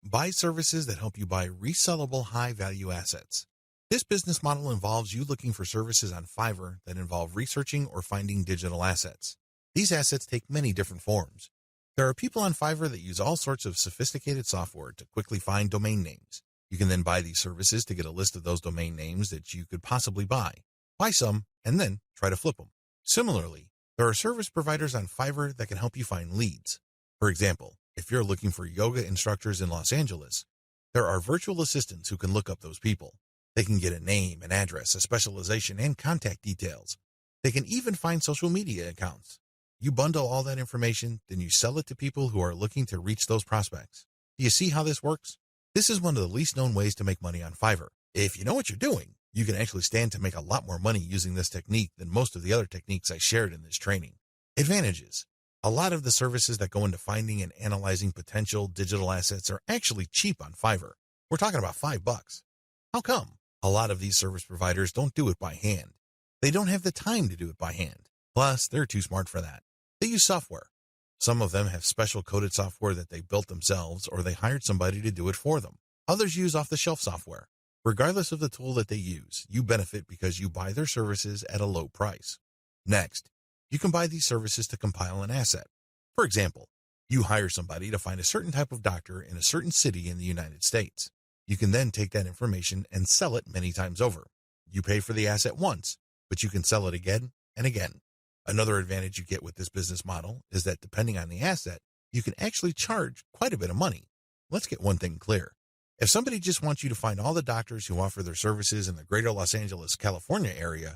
buy services that help you buy resellable high-value assets. This business model involves you looking for services on Fiverr that involve researching or finding digital assets. These assets take many different forms. There are people on Fiverr that use all sorts of sophisticated software to quickly find domain names. You can then buy these services to get a list of those domain names that you could possibly buy. Buy some, and then try to flip them. Similarly, there are service providers on Fiverr that can help you find leads. For example, if you're looking for yoga instructors in Los Angeles, there are virtual assistants who can look up those people. They can get a name, an address, a specialization, and contact details. They can even find social media accounts. You bundle all that information, then you sell it to people who are looking to reach those prospects. Do you see how this works? This is one of the least known ways to make money on Fiverr. If you know what you're doing, you can actually stand to make a lot more money using this technique than most of the other techniques I shared in this training. Advantages. A lot of the services that go into finding and analyzing potential digital assets are actually cheap on Fiverr. We're talking about $5. How come? A lot of these service providers don't do it by hand. They don't have the time to do it by hand. Plus, they're too smart for that. They use software. Some of them have special coded software that they built themselves or they hired somebody to do it for them. Others use off-the-shelf software. Regardless of the tool that they use, you benefit because you buy their services at a low price. Next, you can buy these services to compile an asset. For example, you hire somebody to find a certain type of doctor in a certain city in the United States. You can then take that information and sell it many times over. You pay for the asset once, but you can sell it again and again. Another advantage you get with this business model is that depending on the asset, you can actually charge quite a bit of money. Let's get one thing clear. If somebody just wants you to find all the doctors who offer their services in the greater Los Angeles, California area,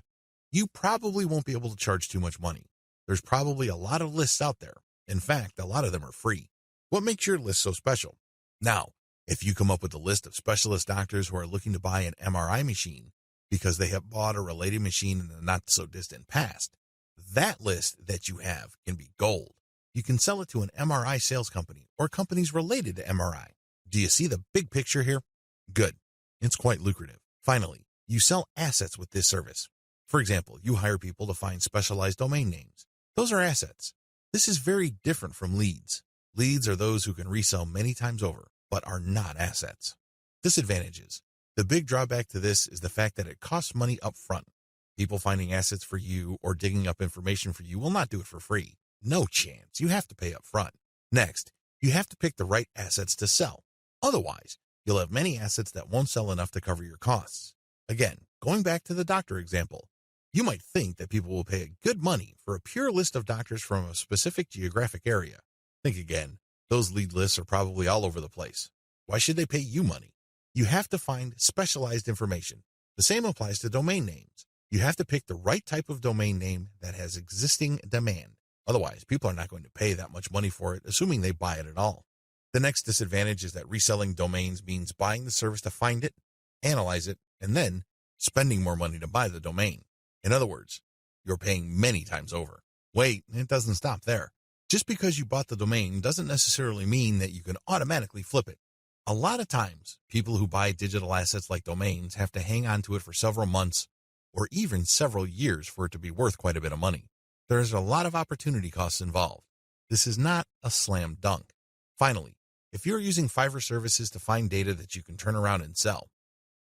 you probably won't be able to charge too much money. There's probably a lot of lists out there. In fact, a lot of them are free. What makes your list so special? Now, if you come up with a list of specialist doctors who are looking to buy an MRI machine because they have bought a related machine in the not-so-distant past, that list that you have can be gold. You can sell it to an MRI sales company or companies related to MRI. Do you see the big picture here? Good. It's quite lucrative. Finally, you sell assets with this service. For example, you hire people to find specialized domain names. Those are assets. This is very different from leads. Leads are those who can resell many times over, but are not assets. Disadvantages. The big drawback to this is the fact that it costs money up front. People finding assets for you or digging up information for you will not do it for free. No chance. You have to pay up front. Next, you have to pick the right assets to sell. Otherwise, you'll have many assets that won't sell enough to cover your costs. Again, going back to the doctor example, you might think that people will pay good money for a pure list of doctors from a specific geographic area. Think again. Those lead lists are probably all over the place. Why should they pay you money? You have to find specialized information. The same applies to domain names. You have to pick the right type of domain name that has existing demand. Otherwise, people are not going to pay that much money for it, assuming they buy it at all. The next disadvantage is that reselling domains means buying the service to find it, analyze it, and then spending more money to buy the domain. In other words, you're paying many times over. Wait, it doesn't stop there. Just because you bought the domain doesn't necessarily mean that you can automatically flip it. A lot of times, people who buy digital assets like domains have to hang on to it for several months or even several years for it to be worth quite a bit of money. There's a lot of opportunity costs involved. This is not a slam dunk. Finally, if you're using Fiverr services to find data that you can turn around and sell,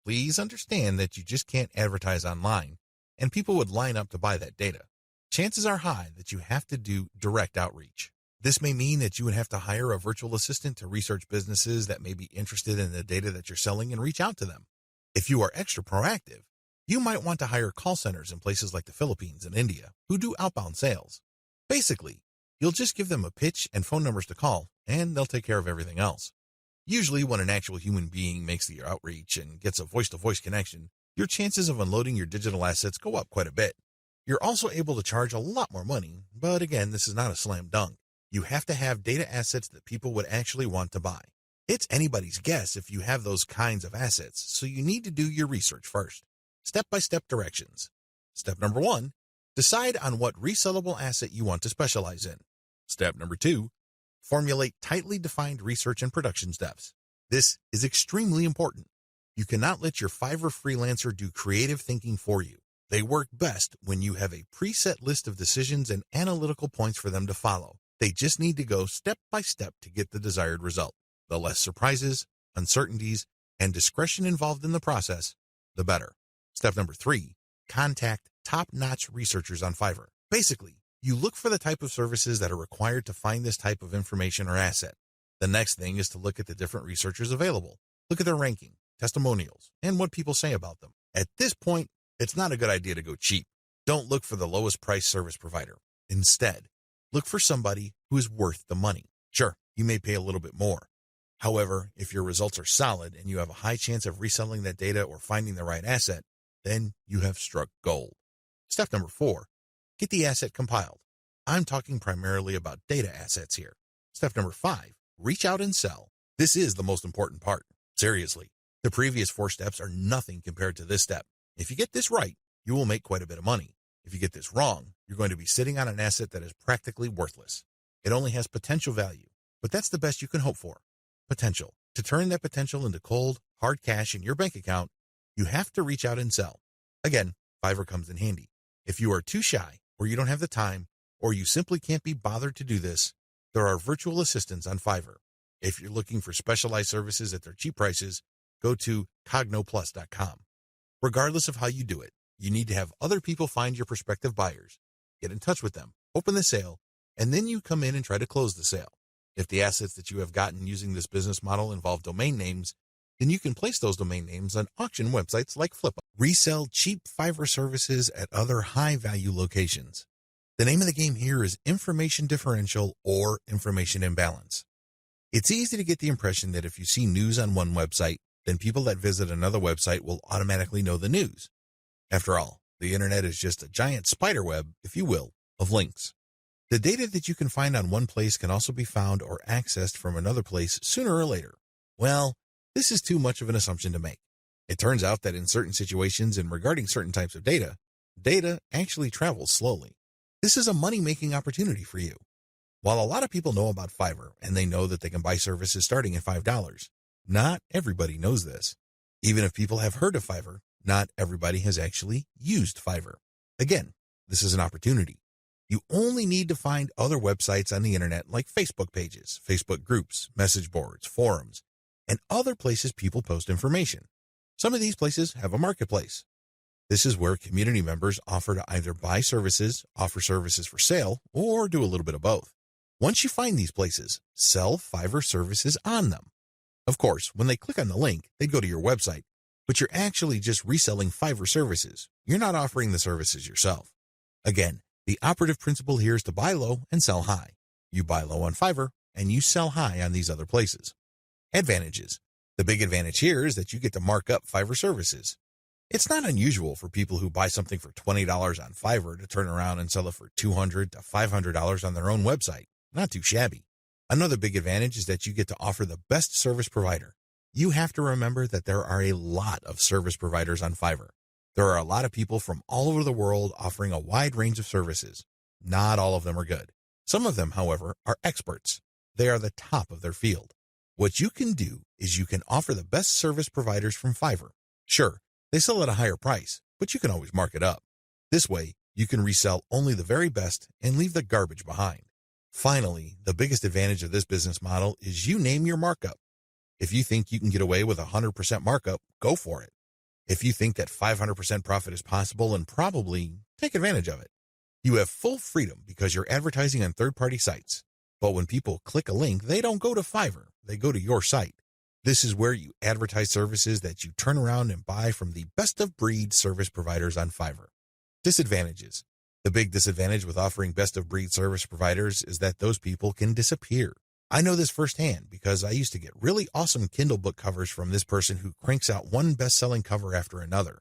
please understand that you just can't advertise online, and people would line up to buy that data. Chances are high that you have to do direct outreach. This may mean that you would have to hire a virtual assistant to research businesses that may be interested in the data that you're selling and reach out to them. If you are extra proactive, you might want to hire call centers in places like the Philippines and India who do outbound sales. Basically, you'll just give them a pitch and phone numbers to call, and they'll take care of everything else. Usually, when an actual human being makes the outreach and gets a voice-to-voice connection, your chances of unloading your digital assets go up quite a bit. You're also able to charge a lot more money, but again, this is not a slam dunk. You have to have data assets that people would actually want to buy. It's anybody's guess if you have those kinds of assets, so you need to do your research first. Step-by-step directions. Step number 1, decide on what resellable asset you want to specialize in. Step number 2, formulate tightly defined research and production steps. This is extremely important. You cannot let your Fiverr freelancer do creative thinking for you. They work best when you have a preset list of decisions and analytical points for them to follow. They just need to go step by step to get the desired result. The less surprises, uncertainties, and discretion involved in the process, the better. Step number 3, contact top-notch researchers on Fiverr. Basically, you look for the type of services that are required to find this type of information or asset. The next thing is to look at the different researchers available. Look at their ranking, testimonials, and what people say about them. At this point, it's not a good idea to go cheap. Don't look for the lowest price service provider. Instead, look for somebody who is worth the money. Sure, you may pay a little bit more. However, if your results are solid and you have a high chance of reselling that data or finding the right asset, then you have struck gold. Step number 4, get the asset compiled. I'm talking primarily about data assets here. Step number 5, reach out and sell. This is the most important part. Seriously, the previous 4 steps are nothing compared to this step. If you get this right, you will make quite a bit of money. If you get this wrong, you're going to be sitting on an asset that is practically worthless. It only has potential value, but that's the best you can hope for. Potential. To turn that potential into cold, hard cash in your bank account, you have to reach out and sell. Again, Fiverr comes in handy. If you are too shy, or you don't have the time, or you simply can't be bothered to do this, there are virtual assistants on Fiverr. If you're looking for specialized services at their cheap prices, go to cognoplus.com. Regardless of how you do it, you need to have other people find your prospective buyers, get in touch with them, open the sale, and then you come in and try to close the sale. If the assets that you have gotten using this business model involve domain names, then you can place those domain names on auction websites like Flippa. Resell cheap Fiverr services at other high-value locations. The name of the game here is information differential or information imbalance. It's easy to get the impression that if you see news on one website, then people that visit another website will automatically know the news. After all, the internet is just a giant spider web, if you will, of links. The data that you can find on one place can also be found or accessed from another place sooner or later. Well, this is too much of an assumption to make. It turns out that in certain situations and regarding certain types of data actually travels slowly. This is a money-making opportunity for you. While a lot of people know about Fiverr and they know that they can buy services starting at $5, not everybody knows this. Even if people have heard of Fiverr, not everybody has actually used Fiverr. Again, this is an opportunity. You only need to find other websites on the internet like Facebook pages, Facebook groups, message boards, forums, and other places people post information. Some of these places have a marketplace. This is where community members offer to either buy services, offer services for sale, or do a little bit of both. Once you find these places, sell Fiverr services on them. Of course, when they click on the link, they go to your website, but you're actually just reselling Fiverr services. You're not offering the services yourself. Again, the operative principle here is to buy low and sell high. You buy low on Fiverr, and you sell high on these other places. Advantages. The big advantage here is that you get to mark up Fiverr services. It's not unusual for people who buy something for $20 on Fiverr to turn around and sell it for $200 to $500 on their own website. Not too shabby. Another big advantage is that you get to offer the best service provider. You have to remember that there are a lot of service providers on Fiverr. There are a lot of people from all over the world offering a wide range of services. Not all of them are good. Some of them, however, are experts. They are the top of their field. What you can do is you can offer the best service providers from Fiverr. Sure, they sell at a higher price, but you can always mark it up. This way, you can resell only the very best and leave the garbage behind. Finally, the biggest advantage of this business model is you name your markup. If you think you can get away with 100% markup, go for it. If you think that 500% profit is possible, and probably take advantage of it. You have full freedom because you're advertising on third-party sites. But when people click a link, they don't go to Fiverr, they go to your site. This is where you advertise services that you turn around and buy from the best-of-breed service providers on Fiverr. Disadvantages. The big disadvantage with offering best-of-breed service providers is that those people can disappear. I know this firsthand because I used to get really awesome Kindle book covers from this person who cranks out one best-selling cover after another.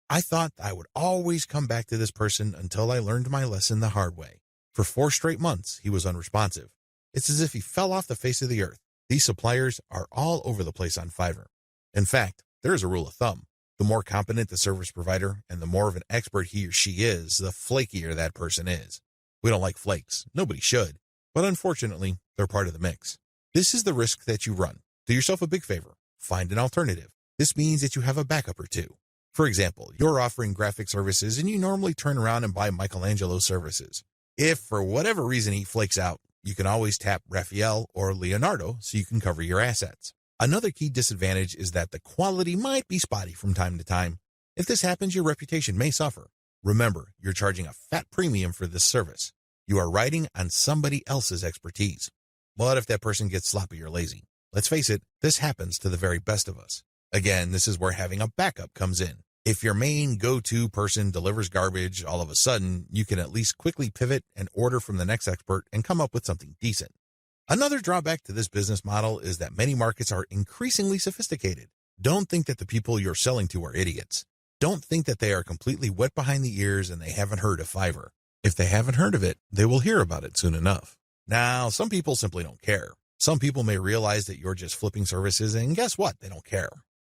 I thought I would always come back to this person until I learned my lesson the hard way. For 4 straight months, he was unresponsive. It's as if he fell off the face of the earth. These suppliers are all over the place on Fiverr. In fact, there is a rule of thumb. The more competent the service provider and the more of an expert he or she is, the flakier that person is. We don't like flakes. Nobody should. But unfortunately, they're part of the mix. This is the risk that you run. Do yourself a big favor. Find an alternative. This means that you have a backup or two. For example, you're offering graphic services and you normally turn around and buy Michelangelo's services. If for whatever reason he flakes out, you can always tap Raphael or Leonardo so you can cover your assets. Another key disadvantage is that the quality might be spotty from time to time. If this happens, your reputation may suffer. Remember, you're charging a fat premium for this service. You are riding on somebody else's expertise. What if that person gets sloppy or lazy? Let's face it, this happens to the very best of us. Again, this is where having a backup comes in. If your main go-to person delivers garbage, all of a sudden, you can at least quickly pivot and order from the next expert and come up with something decent. Another drawback to this business model is that many markets are increasingly sophisticated. Don't think that the people you're selling to are idiots. Don't think that they are completely wet behind the ears and they haven't heard of Fiverr. If they haven't heard of it, they will hear about it soon enough. Now, some people simply don't care. Some people may realize that you're just flipping services, and guess what? They don't care.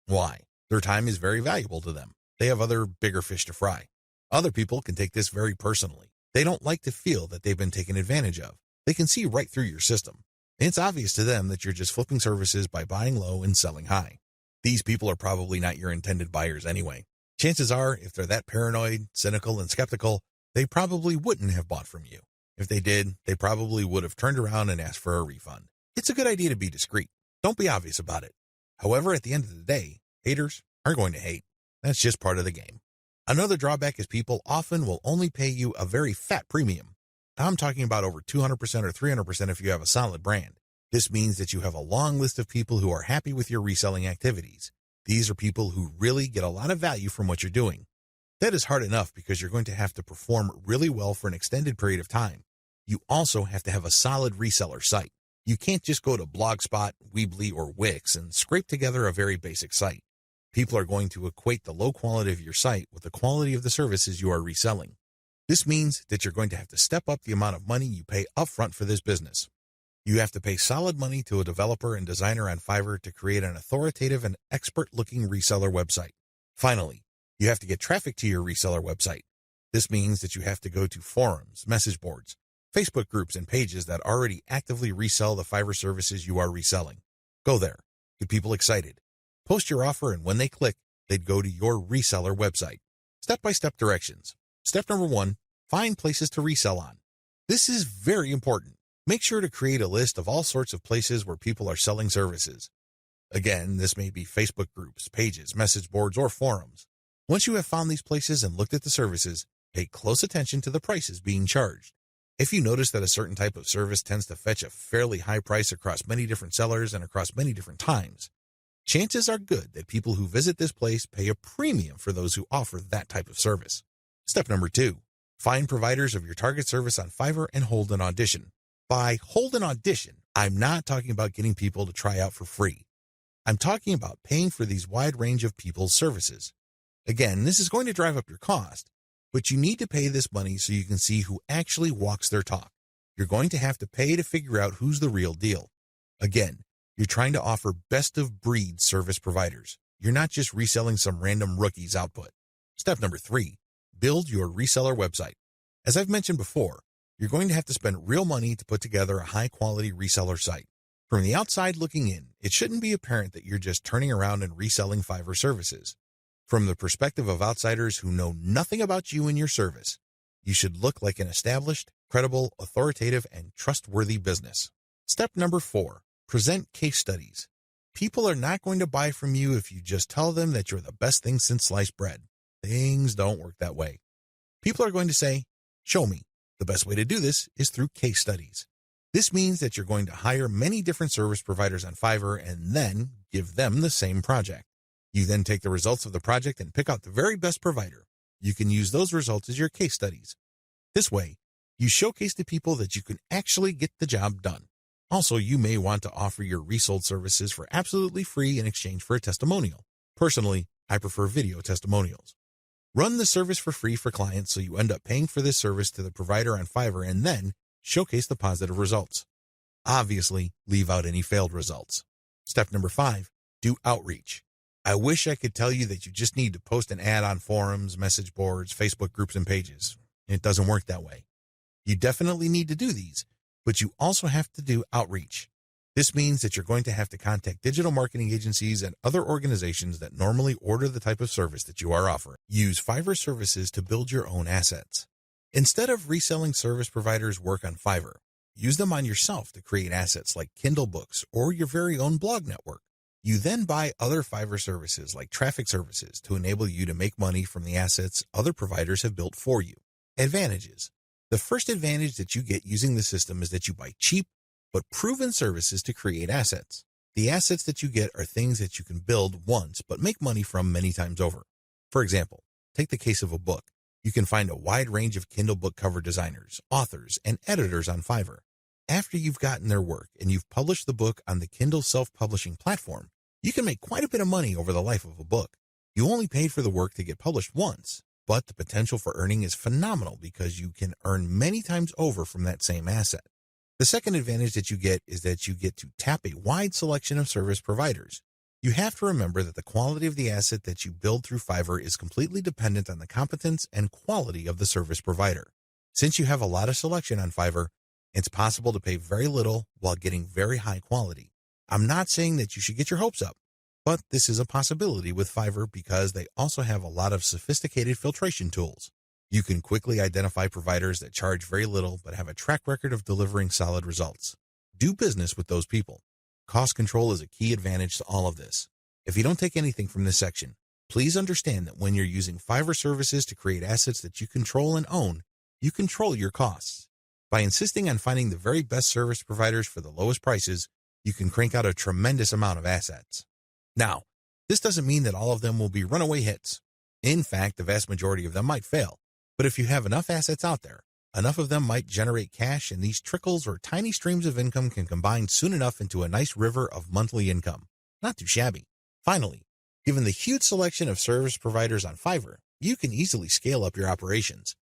Why? Their time is very valuable to them. They have other bigger fish to fry. Other people can take this very personally. They don't like to feel that they've been taken advantage of. They can see right through your system. It's obvious to them that you're just flipping services by buying low and selling high. These people are probably not your intended buyers anyway. Chances are, if they're that paranoid, cynical, and skeptical, they probably wouldn't have bought from you. If they did, they probably would have turned around and asked for a refund. It's a good idea to be discreet. Don't be obvious about it. However, at the end of the day, haters are going to hate. That's just part of the game. Another drawback is people often will only pay you a very fat premium. I'm talking about over 200% or 300% if you have a solid brand. This means that you have a long list of people who are happy with your reselling activities. These are people who really get a lot of value from what you're doing. That is hard enough because you're going to have to perform really well for an extended period of time. You also have to have a solid reseller site. You can't just go to Blogspot, Weebly, or Wix and scrape together a very basic site. People are going to equate the low quality of your site with the quality of the services you are reselling. This means that you're going to have to step up the amount of money you pay upfront for this business. You have to pay solid money to a developer and designer on Fiverr to create an authoritative and expert-looking reseller website. Finally, you have to get traffic to your reseller website. This means that you have to go to forums, message boards, Facebook groups, and pages that already actively resell the Fiverr services you are reselling. Go there. Get people excited. Post your offer, and when they click, they'd go to your reseller website. Step-by-step directions. Step number 1, find places to resell on. This is very important. Make sure to create a list of all sorts of places where people are selling services. Again, this may be Facebook groups, pages, message boards, or forums. Once you have found these places and looked at the services, pay close attention to the prices being charged. If you notice that a certain type of service tends to fetch a fairly high price across many different sellers and across many different times, chances are good that people who visit this place pay a premium for those who offer that type of service. Step number 2, find providers of your target service on Fiverr and hold an audition. By hold an audition, I'm not talking about getting people to try out for free. I'm talking about paying for these wide range of people's services. Again, this is going to drive up your cost, but you need to pay this money so you can see who actually walks their talk. You're going to have to pay to figure out who's the real deal. Again, you're trying to offer best-of-breed service providers. You're not just reselling some random rookie's output. Step number 3, build your reseller website. As I've mentioned before, you're going to have to spend real money to put together a high-quality reseller site. From the outside looking in, it shouldn't be apparent that you're just turning around and reselling Fiverr services. From the perspective of outsiders who know nothing about you and your service, you should look like an established, credible, authoritative, and trustworthy business. Step number 4, present case studies. People are not going to buy from you if you just tell them that you're the best thing since sliced bread. Things don't work that way. People are going to say, show me. The best way to do this is through case studies. This means that you're going to hire many different service providers on Fiverr and then give them the same project. You then take the results of the project and pick out the very best provider. You can use those results as your case studies. This way, you showcase to people that you can actually get the job done. Also, you may want to offer your resold services for absolutely free in exchange for a testimonial. Personally, I prefer video testimonials. Run the service for free for clients so you end up paying for this service to the provider on Fiverr and then showcase the positive results. Obviously, leave out any failed results. Step number 5, do outreach. I wish I could tell you that you just need to post an ad on forums, message boards, Facebook groups, and pages. It doesn't work that way. You definitely need to do these, but you also have to do outreach. This means that you're going to have to contact digital marketing agencies and other organizations that normally order the type of service that you are offering. Use Fiverr services to build your own assets. Instead of reselling service providers' work on Fiverr, use them on yourself to create assets like Kindle books or your very own blog network. You then buy other Fiverr services like traffic services to enable you to make money from the assets other providers have built for you. Advantages. The first advantage that you get using the system is that you buy cheap but proven services to create assets. The assets that you get are things that you can build once but make money from many times over. For example, take the case of a book. You can find a wide range of Kindle book cover designers, authors, and editors on Fiverr. After you've gotten their work and you've published the book on the Kindle self-publishing platform, you can make quite a bit of money over the life of a book. You only paid for the work to get published once, but the potential for earning is phenomenal because you can earn many times over from that same asset. The second advantage that you get is that you get to tap a wide selection of service providers. You have to remember that the quality of the asset that you build through Fiverr is completely dependent on the competence and quality of the service provider. Since you have a lot of selection on Fiverr, it's possible to pay very little while getting very high quality. I'm not saying that you should get your hopes up, but this is a possibility with Fiverr because they also have a lot of sophisticated filtration tools. You can quickly identify providers that charge very little but have a track record of delivering solid results. Do business with those people. Cost control is a key advantage to all of this. If you don't take anything from this section, please understand that when you're using Fiverr services to create assets that you control and own, you control your costs. By insisting on finding the very best service providers for the lowest prices, you can crank out a tremendous amount of assets. Now, this doesn't mean that all of them will be runaway hits. In fact, the vast majority of them might fail. But if you have enough assets out there, enough of them might generate cash, and these trickles or tiny streams of income can combine soon enough into a nice river of monthly income. Not too shabby. Finally, given the huge selection of service providers on Fiverr, you can easily scale up your operations.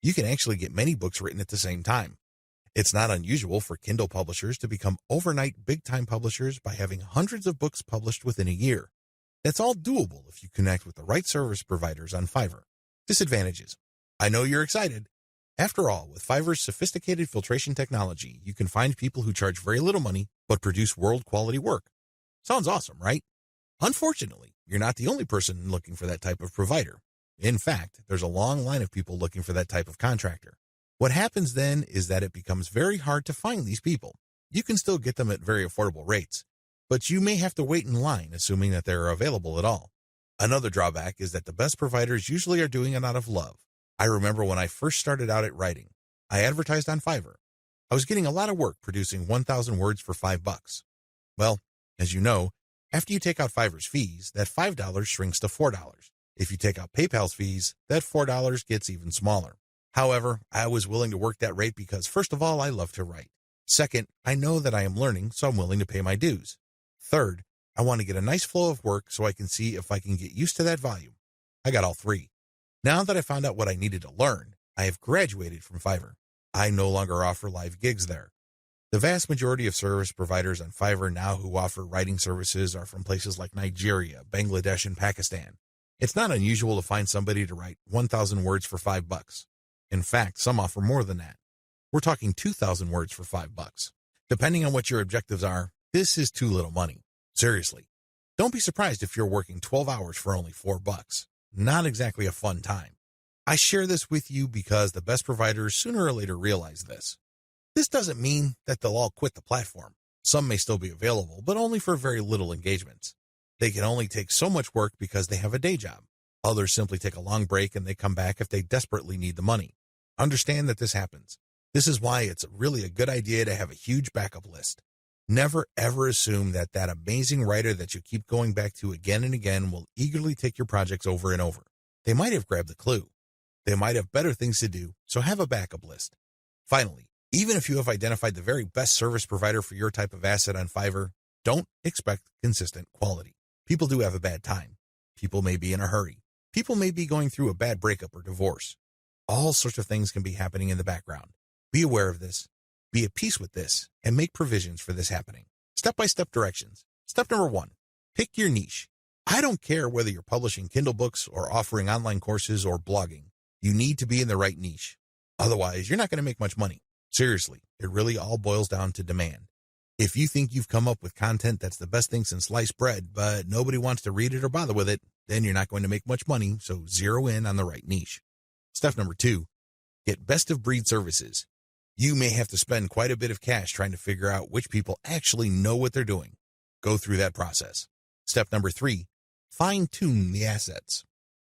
You can actually get many books written at the same time. It's not unusual for Kindle publishers to become overnight big-time publishers by having hundreds of books published within a year. That's all doable if you connect with the right service providers on Fiverr. Disadvantages. I know you're excited. After all, with Fiverr's sophisticated filtration technology, you can find people who charge very little money but produce world-quality work. Sounds awesome, right? Unfortunately, you're not the only person looking for that type of provider. In fact, there's a long line of people looking for that type of contractor. What happens then is that it becomes very hard to find these people. You can still get them at very affordable rates, but you may have to wait in line assuming that they're available at all. Another drawback is that the best providers usually are doing it out of love. I remember when I first started out at writing, I advertised on Fiverr. I was getting a lot of work producing 1,000 words for $5. Well, as you know, after you take out Fiverr's fees, that $5 shrinks to $4. If you take out PayPal's fees, that $4 gets even smaller. However, I was willing to work that rate because, first of all, I love to write. Second, I know that I am learning, so I'm willing to pay my dues. Third, I want to get a nice flow of work so I can see if I can get used to that volume. I got all three. Now that I found out what I needed to learn, I have graduated from Fiverr. I no longer offer live gigs there. The vast majority of service providers on Fiverr now who offer writing services are from places like Nigeria, Bangladesh, and Pakistan. It's not unusual to find somebody to write 1,000 words for $5. In fact, some offer more than that. We're talking 2,000 words for $5. Depending on what your objectives are, this is too little money. Seriously. Don't be surprised if you're working 12 hours for only $4. Not exactly a fun time. I share this with you because the best providers sooner or later realize this. This doesn't mean that they'll all quit the platform. Some may still be available, but only for very little engagements. They can only take so much work because they have a day job. Others simply take a long break and they come back if they desperately need the money. Understand that this happens. This is why it's really a good idea to have a huge backup list. Never ever assume that that amazing writer that you keep going back to again and again will eagerly take your projects over and over. They might have grabbed the clue. They might have better things to do, so have a backup list. Finally, even if you have identified the very best service provider for your type of asset on Fiverr, don't expect consistent quality. People do have a bad time. People may be in a hurry. People may be going through a bad breakup or divorce. All sorts of things can be happening in the background. Be aware of this. Be at peace with this and make provisions for this happening. Step-by-step directions. Step number 1, pick your niche. I don't care whether you're publishing Kindle books or offering online courses or blogging. You need to be in the right niche. Otherwise, you're not going to make much money. Seriously, it really all boils down to demand. If you think you've come up with content that's the best thing since sliced bread, but nobody wants to read it or bother with it, then you're not going to make much money, so zero in on the right niche. Step number 2, get best-of-breed services. You may have to spend quite a bit of cash trying to figure out which people actually know what they're doing. Go through that process. Step number 3, fine-tune the assets.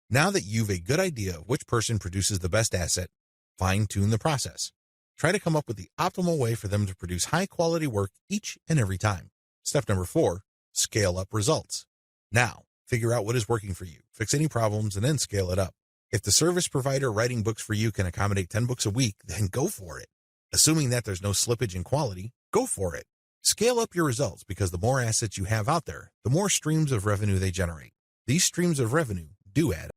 Now that you've a good idea of which person produces the best asset, fine-tune the process. Try to come up with the optimal way for them to produce high-quality work each and every time. Step number 4, scale up results. Now, figure out what is working for you, fix any problems, and then scale it up. If the service provider writing books for you can accommodate 10 books a week, then go for it. Assuming that there's no slippage in quality, go for it. Scale up your results because the more assets you have out there, the more streams of revenue they generate. These streams of revenue do add